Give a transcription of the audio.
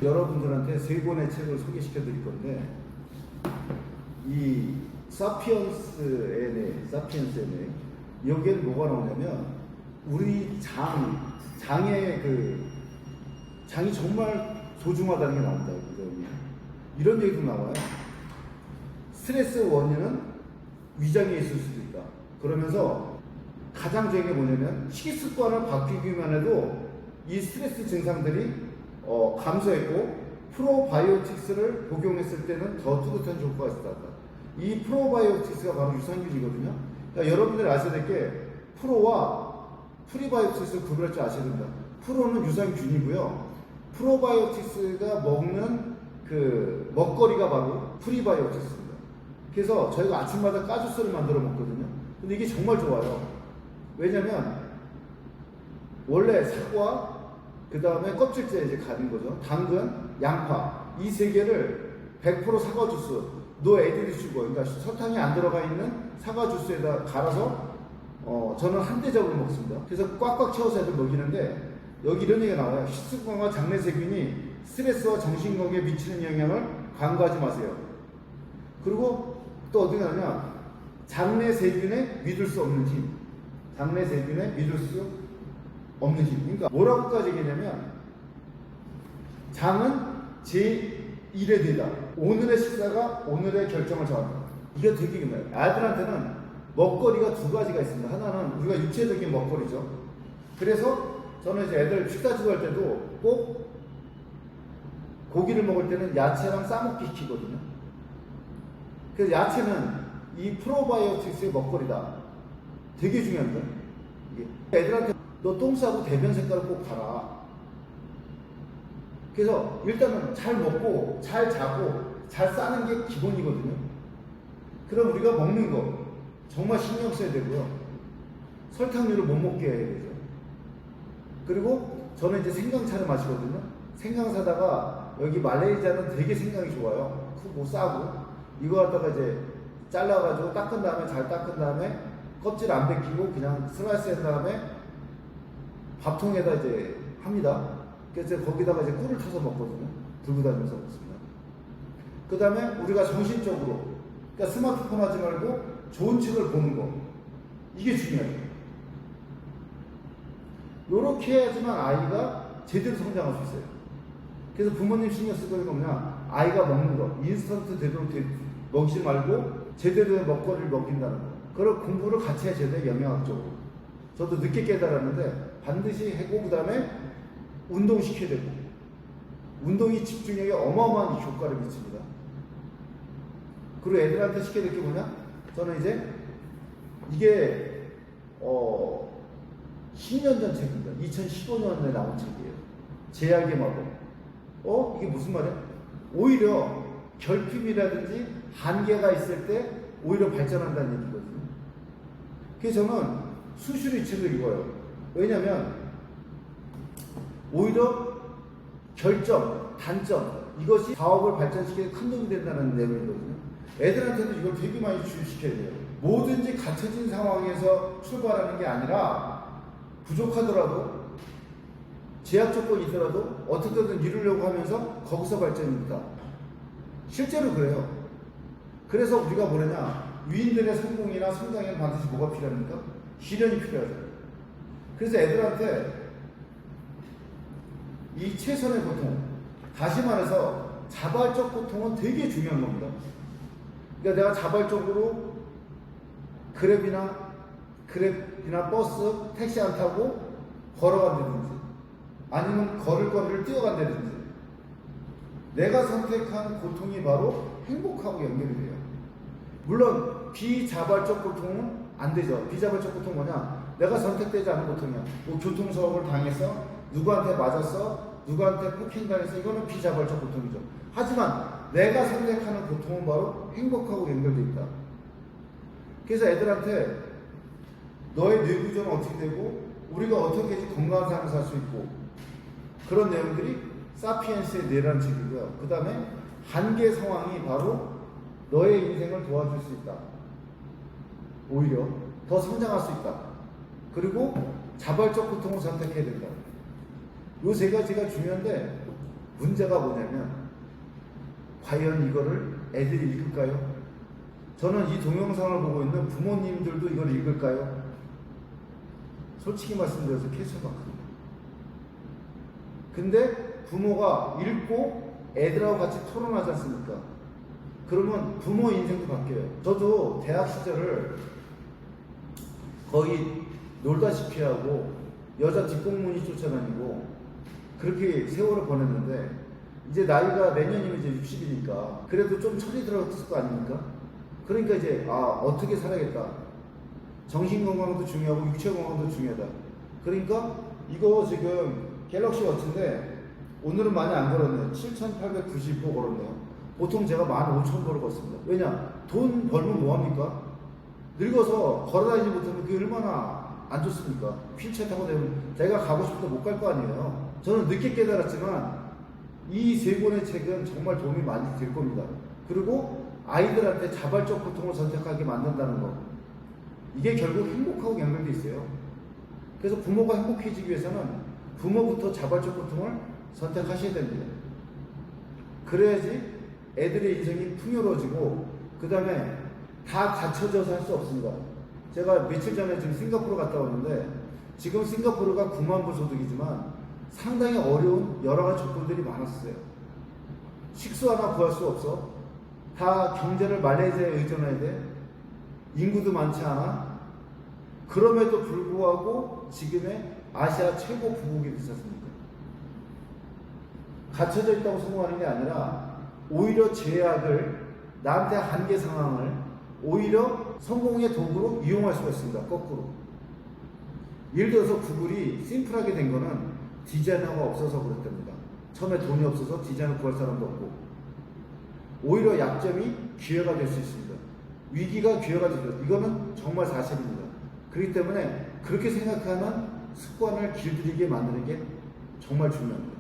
여러분들한테 세 권의 책을 소개시켜 드릴 건데, 이 사피엔스의 여기에는 뭐가 나오냐면, 우리 장이 정말 소중하다는 게 나온다. 이런 얘기도 나와요. 스트레스 원인은 위장에 있을 수도 있다. 그러면서 가장 중요한 게 뭐냐면, 식습관을 바뀌기만 해도 이 스트레스 증상들이 감소했고, 프로바이오틱스를 복용했을 때는 더 뚜렷한 효과가 있었다. 이 프로바이오틱스가 바로 유산균이거든요. 그러니까 여러분들이 아셔야 될 게, 프로와 프리바이오틱스를 구별할 줄 아셔야 됩니다. 프로는 유산균이고요. 프로바이오틱스가 먹는 그 먹거리가 바로 프리바이오틱스입니다. 그래서 저희가 아침마다 까주스를 만들어 먹거든요. 근데 이게 정말 좋아요. 왜냐면 원래 사과, 그 다음에 껍질째 이제 가는 거죠. 당근, 양파, 이 세 개를 100% 사과 주스, 노 에디드 슈거, 그러니까 설탕이 안 들어가 있는 사과 주스에다 갈아서 저는 한 대접을 먹습니다. 그래서 꽉꽉 채워서 애들 먹이는데, 여기 이런 얘기가 나와요. 식습관과 장내 세균이 스트레스와 정신건강에 미치는 영향을 간과하지 마세요. 그리고 또 어디 가냐, 장내 세균에 믿을 수 없는 힘. 장내 세균에 믿을 수 없는 힘. 그러니까 뭐라고까지 얘기냐면, 장은 제1의 대다. 오늘의 식사가 오늘의 결정을 정한다. 이게 되게 중요해요. 아이들한테는 먹거리가 두 가지가 있습니다. 하나는 우리가 육체적인 먹거리죠. 그래서 저는 이제 애들 식사 지도할 때도 꼭 고기를 먹을 때는 야채랑 싸먹기 시키거든요. 그래서 야채는 이 프로바이오틱스의 먹거리다. 되게 중요한 거예요. 이게 애들한테 너 똥 싸고 대변 색깔을 꼭 봐라. 그래서 일단은 잘 먹고 잘 자고 잘 싸는 게 기본이거든요. 그럼 우리가 먹는 거 정말 신경 써야 되고요. 설탕류를 못 먹게 해야 되죠. 그리고 저는 이제 생강차를 마시거든요. 생강 사다가, 여기 말레이시아는 되게 생강이 좋아요. 크고 싸고, 이거 갖다가 이제 잘라가지고 닦은 다음에, 잘 닦은 다음에 껍질 안 벗기고 그냥 슬라이스 한 다음에 밥통에다 이제 합니다. 그래서 거기다가 이제 꿀을 쳐서 먹거든요. 들고 다니면서 먹습니다. 그 다음에 우리가 정신적으로, 그러니까 스마트폰 하지 말고 좋은 책을 보는 거, 이게 중요해요. 요렇게 해야지만 아이가 제대로 성장할 수 있어요. 그래서 부모님 신경 쓸 거는 뭐냐, 아이가 먹는 거, 인스턴트 제대로 먹지 말고 제대로의 먹거리를 먹인다는 거. 그런 공부를 같이 해줘야 돼요, 영양학적으로. 저도 늦게 깨달았는데, 반드시 하고, 그 다음에 운동시켜야 되고, 운동이 집중력에 어마어마한 효과를 미칩니다. 그리고 애들한테 시켜야 될 게 뭐냐, 저는 이제 이게 10년 전 책입니다. 2015년에 나온 책이에요. 제약의 마법. 이게 무슨 말이야? 오히려 결핍이라든지 한계가 있을 때 오히려 발전한다는 얘기거든요. 그래서 저는 수시로 이 책을 읽어요. 왜냐면 오히려 결점, 단점, 이것이 사업을 발전시키는 큰 도움이 된다는 내용이거든요. 애들한테도 이걸 되게 많이 주입시켜야 돼요. 뭐든지 갖춰진 상황에서 출발하는 게 아니라, 부족하더라도 제약 조건이 있더라도 어떻게든 이루려고 하면서 거기서 발전입니다. 실제로 그래요. 그래서 우리가 뭐냐냐, 위인들의 성공이나 성장에는 반드시 뭐가 필요합니까? 시련이 필요하죠. 그래서 애들한테 이 최선의 고통, 다시 말해서 자발적 고통은 되게 중요한 겁니다. 그러니까 내가 자발적으로 그랩이나 버스, 택시 안 타고 걸어간다든지, 아니면 걸을 거리를 뛰어간다든지, 내가 선택한 고통이 바로 행복하고 연결이 돼요. 물론 비자발적 고통은 안 되죠. 비자발적 고통은 뭐냐, 내가 선택되지 않은 고통이야. 뭐 교통사고를 당해서, 누구한테 맞았어, 누구한테 폭행당해서, 이거는 비자발적 고통이죠. 하지만 내가 선택하는 고통은 바로 행복하고 연결되어 있다. 그래서 애들한테 너의 뇌 구조는 어떻게 되고, 우리가 어떻게 해야지 건강한 삶을 살 수 있고, 그런 내용들이 사피엔스의 뇌라는 책이고요. 그 다음에 한계 상황이 바로 너의 인생을 도와줄 수 있다. 오히려 더 성장할 수 있다. 그리고 자발적 고통을 선택해야 된다. 요 세 가지가 중요한데, 문제가 뭐냐면 과연 이거를 애들이 읽을까요? 저는 이 동영상을 보고 있는 부모님들도 이걸 읽을까요? 솔직히 말씀드려서 캐치해봤거든요. 근데 부모가 읽고 애들하고 같이 토론하지 않습니까? 그러면 부모 인생도 바뀌어요. 저도 대학 시절을 거의 놀다시피 하고 여자 뒷공문이 쫓아다니고 그렇게 세월을 보냈는데 이제 나이가 내년이면 이제 60이니까 그래도 좀 철이 들었을 거 아닙니까? 그러니까 이제 어떻게 살아야겠다. 정신 건강도 중요하고 육체 건강도 중요하다. 그러니까 이거 지금 갤럭시 워치인데 오늘은 많이 안 걸었네요. 7,890보 걸었네요. 보통 제가 15,000보를 걷습니다. 왜냐? 돈 벌면 뭐합니까? 늙어서 걸어다니지 못하면 그게 얼마나 안 좋습니까? 휠체어 타고 되면 제가 가고 싶어도 못 갈 거 아니에요. 저는 늦게 깨달았지만 이 세 권의 책은 정말 도움이 많이 될 겁니다. 그리고 아이들한테 자발적 고통을 선택하게 만든다는 것. 이게 결국 행복하고 연결돼 있어요. 그래서 부모가 행복해지기 위해서는 부모부터 자발적 고통을 선택하셔야 됩니다. 그래야지 애들의 인생이 풍요로워지고 그 다음에 다 갖춰져서 할 수 없습니다. 제가 며칠 전에 지금 싱가포르 갔다 왔는데 지금 싱가포르가 9만 불 소득이지만 상당히 어려운 여러 가지 조건들이 많았어요. 식수 하나 구할 수 없어. 다 경제를 말레이시아에 의존해야 돼. 인구도 많지 않아. 그럼에도 불구하고 지금의 아시아 최고 부국이 되지 않습니까? 갇혀져 있다고 성공하는 게 아니라 오히려 제약을 나한테 한계 상황을 오히려 성공의 도구로 이용할 수가 있습니다. 거꾸로. 예를 들어서 구글이 심플하게 된 거는 디자이너가 없어서 그랬답니다. 처음에 돈이 없어서 디자이너 구할 사람도 없고 오히려 약점이 기회가 될 수 있습니다. 위기가 기회가 될 수 있습니다. 이거는 정말 사실입니다. 그렇기 때문에 그렇게 생각하는 습관을 길들이게 만드는 게 정말 중요합니다.